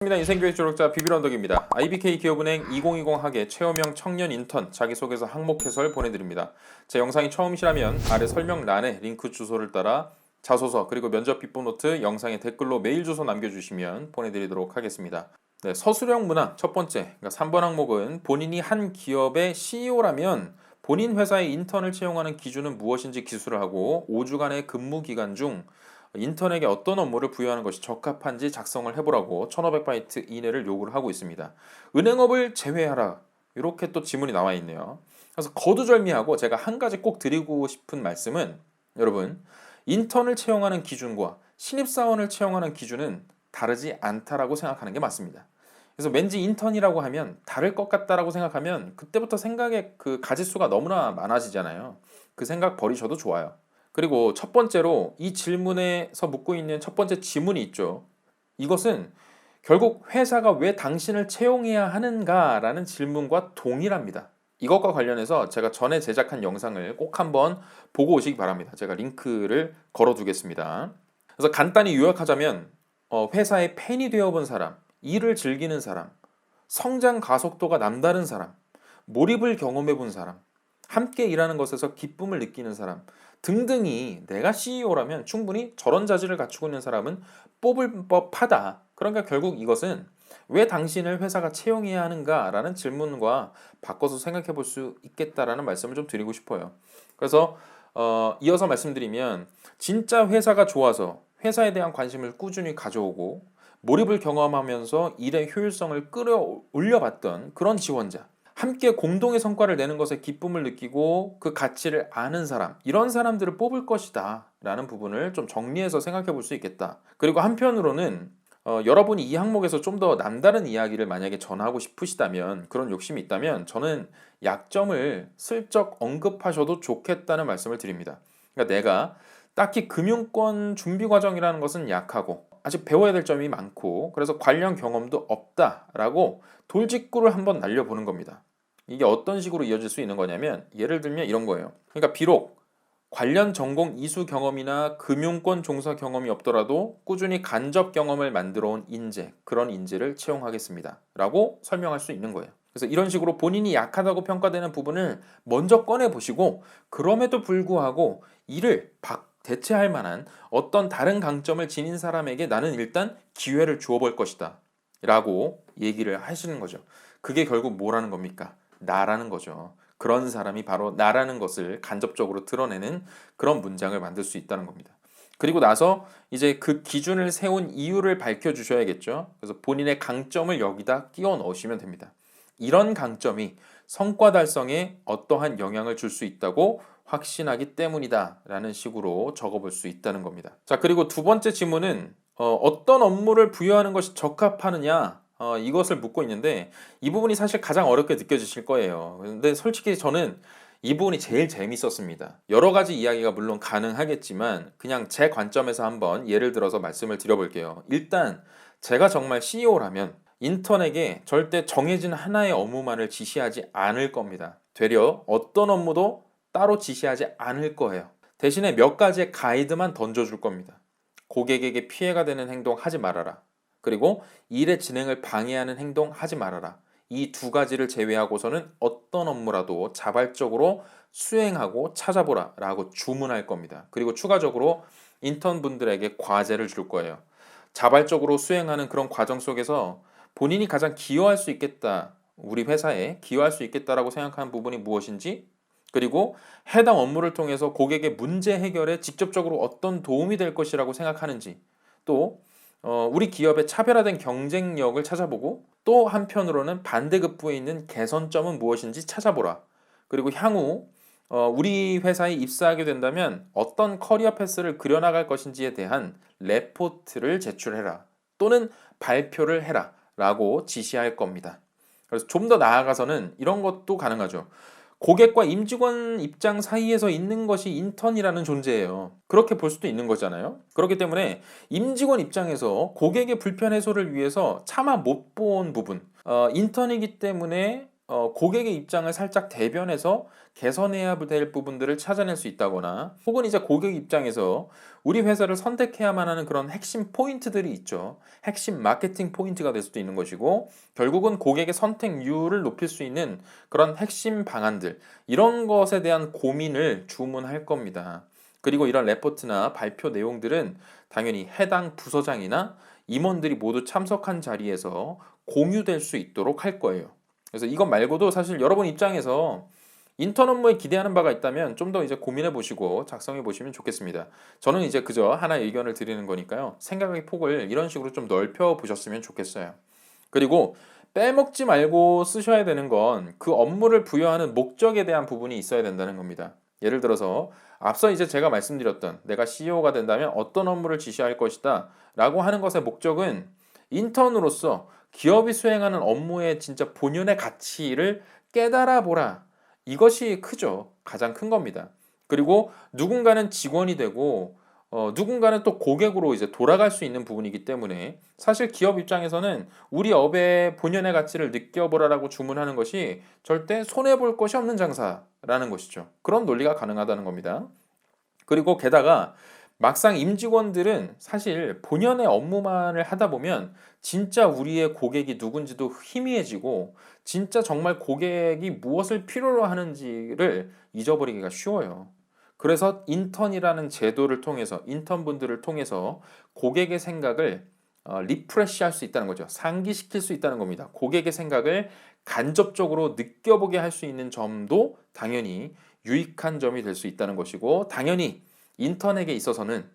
인생교육 졸업자 비비런덕입니다. IBK 기업은행 2020 학예 체험형 청년 인턴 자기소개서 항목 해설 보내드립니다. 제 영상이 처음이시라면 아래 설명란에 링크 주소를 따라 자소서 그리고 면접 비법 노트 영상에 댓글로 메일 주소 남겨주시면 보내드리도록 하겠습니다. 네, 서술형 문항 첫 번째, 그러니까 3번 항목은 본인이 한 기업의 CEO라면 본인 회사의 인턴을 채용하는 기준은 무엇인지 기술을 하고 5주간의 근무 기간 중 인턴에게 어떤 업무를 부여하는 것이 적합한지 작성을 해보라고 1500바이트 이내를 요구를 하고 있습니다. 은행업을 제외하라. 이렇게 또 지문이 나와 있네요. 그래서 거두절미하고 제가 한 가지 꼭 드리고 싶은 말씀은 여러분, 인턴을 채용하는 기준과 신입사원을 채용하는 기준은 다르지 않다라고 생각하는 게 맞습니다. 그래서 왠지 인턴이라고 하면 다를 것 같다라고 생각하면 그때부터 생각의 그 가짓수가 너무나 많아지잖아요. 그 생각 버리셔도 좋아요. 그리고 첫 번째로 이 질문에서 묻고 있는 첫 번째 지문이 있죠. 이것은 결국 회사가 왜 당신을 채용해야 하는가라는 질문과 동일합니다. 이것과 관련해서 제가 전에 제작한 영상을 꼭 한번 보고 오시기 바랍니다. 제가 링크를 걸어 두겠습니다. 그래서 간단히 요약하자면 회사의 팬이 되어본 사람, 일을 즐기는 사람, 성장 가속도가 남다른 사람, 몰입을 경험해 본 사람, 함께 일하는 것에서 기쁨을 느끼는 사람 등등이 내가 CEO라면 충분히 저런 자질을 갖추고 있는 사람은 뽑을 법하다. 그러니까 결국 이것은 왜 당신을 회사가 채용해야 하는가라는 질문과 바꿔서 생각해 볼 수 있겠다라는 말씀을 좀 드리고 싶어요. 그래서 이어서 말씀드리면 진짜 회사가 좋아서 회사에 대한 관심을 꾸준히 가져오고 몰입을 경험하면서 일의 효율성을 끌어올려봤던 그런 지원자, 함께 공동의 성과를 내는 것에 기쁨을 느끼고 그 가치를 아는 사람, 이런 사람들을 뽑을 것이다 라는 부분을 좀 정리해서 생각해 볼 수 있겠다. 그리고 한편으로는 여러분이 이 항목에서 좀 더 남다른 이야기를 만약에 전하고 싶으시다면, 그런 욕심이 있다면 저는 약점을 슬쩍 언급하셔도 좋겠다는 말씀을 드립니다. 그러니까 내가 딱히 금융권 준비 과정이라는 것은 약하고 아직 배워야 될 점이 많고 그래서 관련 경험도 없다라고 돌직구를 한번 날려보는 겁니다. 이게 어떤 식으로 이어질 수 있는 거냐면 예를 들면 이런 거예요. 그러니까 비록 관련 전공 이수 경험이나 금융권 종사 경험이 없더라도 꾸준히 간접 경험을 만들어 온 인재, 그런 인재를 채용하겠습니다 라고 설명할 수 있는 거예요. 그래서 이런 식으로 본인이 약하다고 평가되는 부분을 먼저 꺼내보시고 그럼에도 불구하고 이를 대체할 만한 어떤 다른 강점을 지닌 사람에게 나는 일단 기회를 주어볼 것이다 라고 얘기를 하시는 거죠. 그게 결국 뭐라는 겁니까? 나라는 거죠. 그런 사람이 바로 나라는 것을 간접적으로 드러내는 그런 문장을 만들 수 있다는 겁니다. 그리고 나서 이제 그 기준을 세운 이유를 밝혀주셔야겠죠. 그래서 본인의 강점을 여기다 끼워 넣으시면 됩니다. 이런 강점이 성과 달성에 어떠한 영향을 줄 수 있다고 확신하기 때문이다 라는 식으로 적어볼 수 있다는 겁니다. 자, 그리고 두 번째 질문은 어떤 업무를 부여하는 것이 적합하느냐, 이것을 묻고 있는데 이 부분이 사실 가장 어렵게 느껴지실 거예요. 근데 솔직히 저는 이 부분이 제일 재밌었습니다. 여러 가지 이야기가 물론 가능하겠지만 그냥 제 관점에서 한번 예를 들어서 말씀을 드려볼게요. 일단 제가 정말 CEO라면 인턴에게 절대 정해진 하나의 업무만을 지시하지 않을 겁니다. 되려 어떤 업무도 따로 지시하지 않을 거예요. 대신에 몇 가지의 가이드만 던져줄 겁니다. 고객에게 피해가 되는 행동 하지 말아라. 그리고 일의 진행을 방해하는 행동 하지 말아라. 이 두 가지를 제외하고서는 어떤 업무라도 자발적으로 수행하고 찾아보라 라고 주문할 겁니다. 그리고 추가적으로 인턴분들에게 과제를 줄 거예요. 자발적으로 수행하는 그런 과정 속에서 본인이 가장 기여할 수 있겠다, 우리 회사에 기여할 수 있겠다라고 생각하는 부분이 무엇인지, 그리고 해당 업무를 통해서 고객의 문제 해결에 직접적으로 어떤 도움이 될 것이라고 생각하는지, 또 우리 기업의 차별화된 경쟁력을 찾아보고 또 한편으로는 반대급부에 있는 개선점은 무엇인지 찾아보라. 그리고 향후 우리 회사에 입사하게 된다면 어떤 커리어 패스를 그려나갈 것인지에 대한 레포트를 제출해라. 또는 발표를 해라. 라고 지시할 겁니다. 그래서 좀 더 나아가서는 이런 것도 가능하죠. 고객과 임직원 입장 사이에서 있는 것이 인턴이라는 존재예요. 그렇게 볼 수도 있는 거잖아요. 그렇기 때문에 임직원 입장에서 고객의 불편 해소를 위해서 차마 못 본 부분, 인턴이기 때문에 고객의 입장을 살짝 대변해서 개선해야 될 부분들을 찾아낼 수 있다거나 혹은 이제 고객 입장에서 우리 회사를 선택해야만 하는 그런 핵심 포인트들이 있죠. 핵심 마케팅 포인트가 될 수도 있는 것이고 결국은 고객의 선택률을 높일 수 있는 그런 핵심 방안들 이런 것에 대한 고민을 주문할 겁니다. 그리고 이런 레포트나 발표 내용들은 당연히 해당 부서장이나 임원들이 모두 참석한 자리에서 공유될 수 있도록 할 거예요. 그래서 이것 말고도 사실 여러분 입장에서 인턴 업무에 기대하는 바가 있다면 좀 더 이제 고민해 보시고 작성해 보시면 좋겠습니다. 저는 이제 그저 하나의 의견을 드리는 거니까요. 생각의 폭을 이런 식으로 좀 넓혀 보셨으면 좋겠어요. 그리고 빼먹지 말고 쓰셔야 되는 건 그 업무를 부여하는 목적에 대한 부분이 있어야 된다는 겁니다. 예를 들어서 앞서 이제 제가 말씀드렸던 내가 CEO가 된다면 어떤 업무를 지시할 것이다 라고 하는 것의 목적은 인턴으로서 기업이 수행하는 업무의 진짜 본연의 가치를 깨달아 보라. 이것이 크죠. 가장 큰 겁니다. 그리고 누군가는 직원이 되고 누군가는 또 고객으로 이제 돌아갈 수 있는 부분이기 때문에 사실 기업 입장에서는 우리 업의 본연의 가치를 느껴보라라고 주문하는 것이 절대 손해볼 것이 없는 장사라는 것이죠. 그런 논리가 가능하다는 겁니다. 그리고 게다가 막상 임직원들은 사실 본연의 업무만을 하다 보면 진짜 우리의 고객이 누군지도 희미해지고 진짜 정말 고객이 무엇을 필요로 하는지를 잊어버리기가 쉬워요. 그래서 인턴이라는 제도를 통해서 인턴분들을 통해서 고객의 생각을 리프레시할 수 있다는 거죠. 상기시킬 수 있다는 겁니다. 고객의 생각을 간접적으로 느껴보게 할 수 있는 점도 당연히 유익한 점이 될 수 있다는 것이고 당연히 인턴에게 있어서는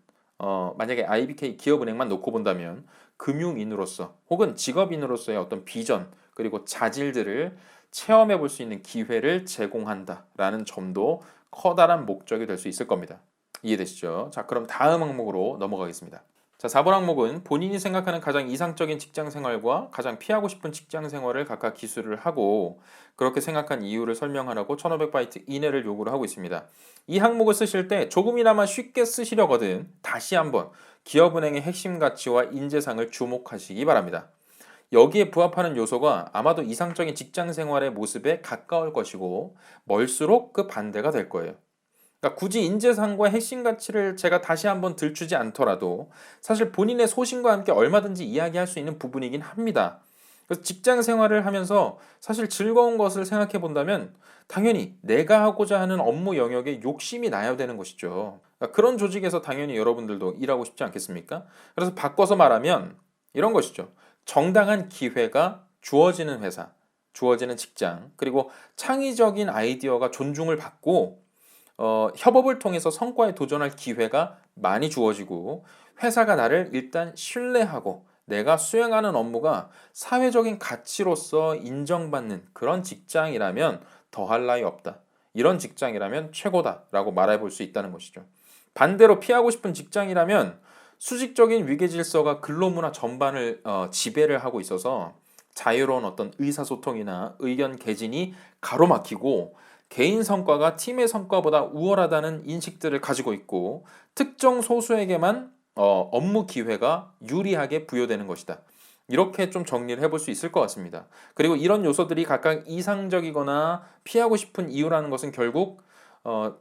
만약에 IBK 기업은행만 놓고 본다면 금융인으로서 혹은 직업인으로서의 어떤 비전 그리고 자질들을 체험해 볼 수 있는 기회를 제공한다라는 점도 커다란 목적이 될 수 있을 겁니다. 이해되시죠? 자, 그럼 다음 항목으로 넘어가겠습니다. 자, 4번 항목은 본인이 생각하는 가장 이상적인 직장 생활과 가장 피하고 싶은 직장 생활을 각각 기술을 하고 그렇게 생각한 이유를 설명하라고 1500바이트 이내를 요구를 하고 있습니다. 이 항목을 쓰실 때 조금이나마 쉽게 쓰시려거든 다시 한번 기업은행의 핵심 가치와 인재상을 주목하시기 바랍니다. 여기에 부합하는 요소가 아마도 이상적인 직장 생활의 모습에 가까울 것이고 멀수록 그 반대가 될 거예요. 그러니까 굳이 인재상과 핵심 가치를 제가 다시 한번 들추지 않더라도 사실 본인의 소신과 함께 얼마든지 이야기할 수 있는 부분이긴 합니다. 그래서 직장 생활을 하면서 사실 즐거운 것을 생각해 본다면 당연히 내가 하고자 하는 업무 영역에 욕심이 나야 되는 것이죠. 그러니까 그런 조직에서 당연히 여러분들도 일하고 싶지 않겠습니까? 그래서 바꿔서 말하면 이런 것이죠. 정당한 기회가 주어지는 회사, 주어지는 직장, 그리고 창의적인 아이디어가 존중을 받고 협업을 통해서 성과에 도전할 기회가 많이 주어지고 회사가 나를 일단 신뢰하고 내가 수행하는 업무가 사회적인 가치로서 인정받는 그런 직장이라면 더할 나위 없다. 이런 직장이라면 최고다라고 말해볼 수 있다는 것이죠. 반대로 피하고 싶은 직장이라면 수직적인 위계 질서가 근로문화 전반을 지배를 하고 있어서 자유로운 어떤 의사소통이나 의견 개진이 가로막히고 개인 성과가 팀의 성과보다 우월하다는 인식들을 가지고 있고 특정 소수에게만 업무 기회가 유리하게 부여되는 것이다. 이렇게 좀 정리를 해볼 수 있을 것 같습니다. 그리고 이런 요소들이 각각 이상적이거나 피하고 싶은 이유라는 것은 결국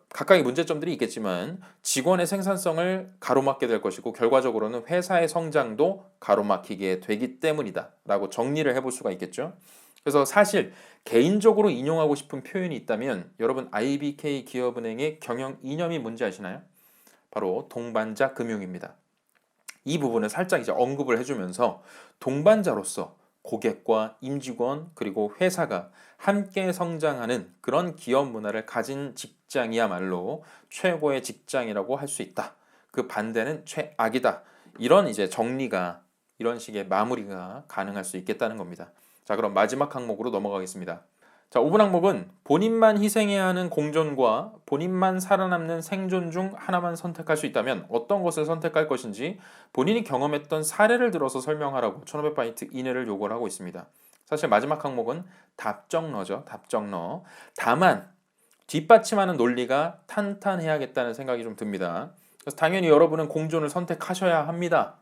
각각의 문제점들이 있겠지만 직원의 생산성을 가로막게 될 것이고 결과적으로는 회사의 성장도 가로막히게 되기 때문이다 라고 정리를 해볼 수가 있겠죠. 그래서 사실 개인적으로 인용하고 싶은 표현이 있다면 여러분 IBK 기업은행의 경영 이념이 뭔지 아시나요? 바로 동반자 금융입니다. 이 부분을 살짝 이제 언급을 해주면서 동반자로서 고객과 임직원 그리고 회사가 함께 성장하는 그런 기업 문화를 가진 직장이야말로 최고의 직장이라고 할 수 있다. 그 반대는 최악이다. 이런 이제 정리가 이런 식의 마무리가 가능할 수 있겠다는 겁니다. 자, 그럼 마지막 항목으로 넘어가겠습니다. 자, 5분 항목은 본인만 희생해야 하는 공존과 본인만 살아남는 생존 중 하나만 선택할 수 있다면 어떤 것을 선택할 것인지 본인이 경험했던 사례를 들어서 설명하라고 1500바이트 이내를 요구를 하고 있습니다. 사실 마지막 항목은 답정너죠. 답정너. 다만 뒷받침하는 논리가 탄탄해야겠다는 생각이 좀 듭니다. 그래서 당연히 여러분은 공존을 선택하셔야 합니다.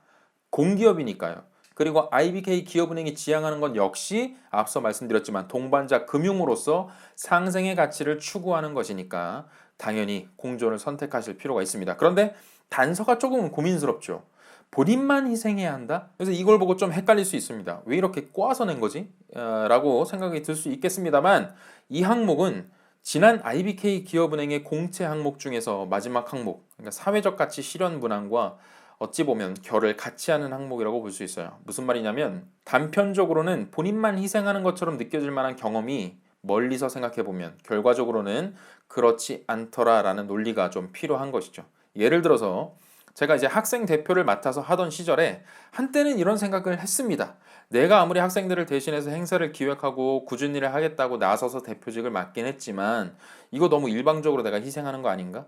공기업이니까요. 그리고 IBK 기업은행이 지향하는 건 역시 앞서 말씀드렸지만 동반자 금융으로서 상생의 가치를 추구하는 것이니까 당연히 공존을 선택하실 필요가 있습니다. 그런데 단서가 조금은 고민스럽죠. 본인만 희생해야 한다? 그래서 이걸 보고 좀 헷갈릴 수 있습니다. 왜 이렇게 꼬아서 낸 거지? 라고 생각이 들 수 있겠습니다만 이 항목은 지난 IBK 기업은행의 공채 항목 중에서 마지막 항목, 그러니까 사회적 가치 실현 문항과 어찌 보면 결을 같이 하는 항목이라고 볼 수 있어요. 무슨 말이냐면 단편적으로는 본인만 희생하는 것처럼 느껴질 만한 경험이 멀리서 생각해 보면 결과적으로는 그렇지 않더라라는 논리가 좀 필요한 것이죠. 예를 들어서 제가 이제 학생 대표를 맡아서 하던 시절에 한때는 이런 생각을 했습니다. 내가 아무리 학생들을 대신해서 행사를 기획하고 꾸준히 일을 하겠다고 나서서 대표직을 맡긴 했지만 이거 너무 일방적으로 내가 희생하는 거 아닌가?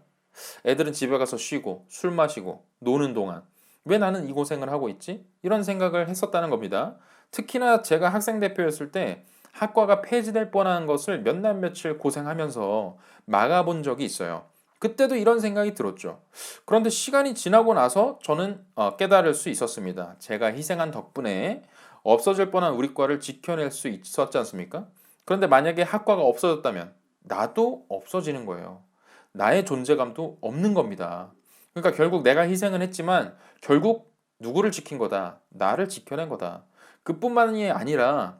애들은 집에 가서 쉬고 술 마시고 노는 동안 왜 나는 이 고생을 하고 있지? 이런 생각을 했었다는 겁니다. 특히나 제가 학생 대표였을 때 학과가 폐지될 뻔한 것을 몇 날 며칠 고생하면서 막아본 적이 있어요. 그때도 이런 생각이 들었죠. 그런데 시간이 지나고 나서 저는 깨달을 수 있었습니다. 제가 희생한 덕분에 없어질 뻔한 우리 과를 지켜낼 수 있었지 않습니까? 그런데 만약에 학과가 없어졌다면 나도 없어지는 거예요. 나의 존재감도 없는 겁니다. 그러니까 결국 내가 희생은 했지만 결국 누구를 지킨 거다. 나를 지켜낸 거다. 그뿐만이 아니라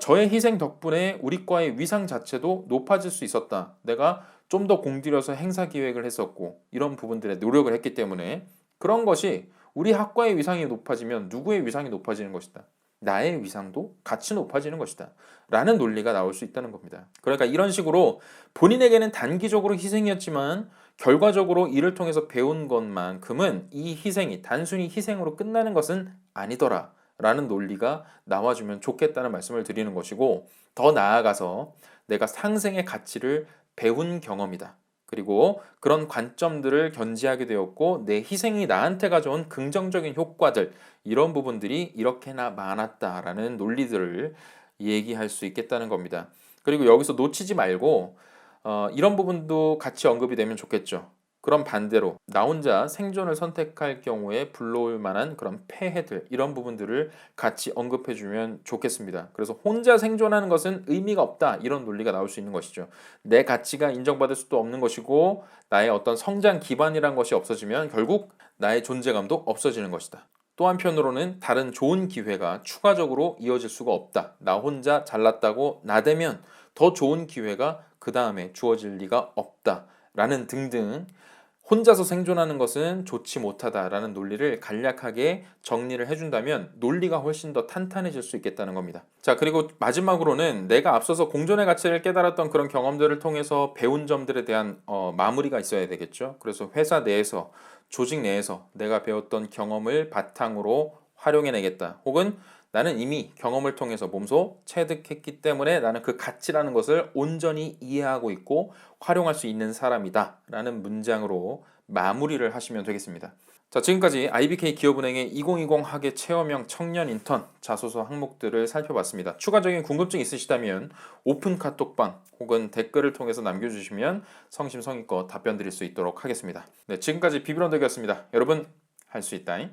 저의 희생 덕분에 우리 과의 위상 자체도 높아질 수 있었다. 내가 좀 더 공들여서 행사 기획을 했었고 이런 부분들에 노력을 했기 때문에 그런 것이 우리 학과의 위상이 높아지면 누구의 위상이 높아지는 것이다. 나의 위상도 같이 높아지는 것이다. 라는 논리가 나올 수 있다는 겁니다. 그러니까 이런 식으로 본인에게는 단기적으로 희생이었지만 결과적으로 이를 통해서 배운 것만큼은 이 희생이 단순히 희생으로 끝나는 것은 아니더라. 라는 논리가 나와주면 좋겠다는 말씀을 드리는 것이고 더 나아가서 내가 상생의 가치를 배운 경험이다. 그리고 그런 관점들을 견지하게 되었고 내 희생이 나한테 가져온 긍정적인 효과들 이런 부분들이 이렇게나 많았다라는 논리들을 얘기할 수 있겠다는 겁니다. 그리고 여기서 놓치지 말고 이런 부분도 같이 언급이 되면 좋겠죠. 그럼 반대로 나 혼자 생존을 선택할 경우에 불러올 만한 그런 폐해들 이런 부분들을 같이 언급해 주면 좋겠습니다. 그래서 혼자 생존하는 것은 의미가 없다 이런 논리가 나올 수 있는 것이죠. 내 가치가 인정받을 수도 없는 것이고 나의 어떤 성장 기반이란 것이 없어지면 결국 나의 존재감도 없어지는 것이다. 또 한편으로는 다른 좋은 기회가 추가적으로 이어질 수가 없다. 나 혼자 잘났다고 나대면 더 좋은 기회가 그 다음에 주어질 리가 없다. 라는 등등 혼자서 생존하는 것은 좋지 못하다라는 논리를 간략하게 정리를 해준다면 논리가 훨씬 더 탄탄해질 수 있겠다는 겁니다. 자, 그리고 마지막으로는 내가 앞서서 공존의 가치를 깨달았던 그런 경험들을 통해서 배운 점들에 대한 마무리가 있어야 되겠죠. 그래서 회사 내에서 조직 내에서 내가 배웠던 경험을 바탕으로 활용해내겠다. 혹은 나는 이미 경험을 통해서 몸소 체득했기 때문에 나는 그 가치라는 것을 온전히 이해하고 있고 활용할 수 있는 사람이다 라는 문장으로 마무리를 하시면 되겠습니다. 자, 지금까지 IBK 기업은행의 2020 학예 체험형 청년 인턴 자소서 항목들을 살펴봤습니다. 추가적인 궁금증 있으시다면 오픈 카톡방 혹은 댓글을 통해서 남겨주시면 성심성의껏 답변 드릴 수 있도록 하겠습니다. 네, 지금까지 비비런덕이었습니다. 여러분 할 수 있다잉.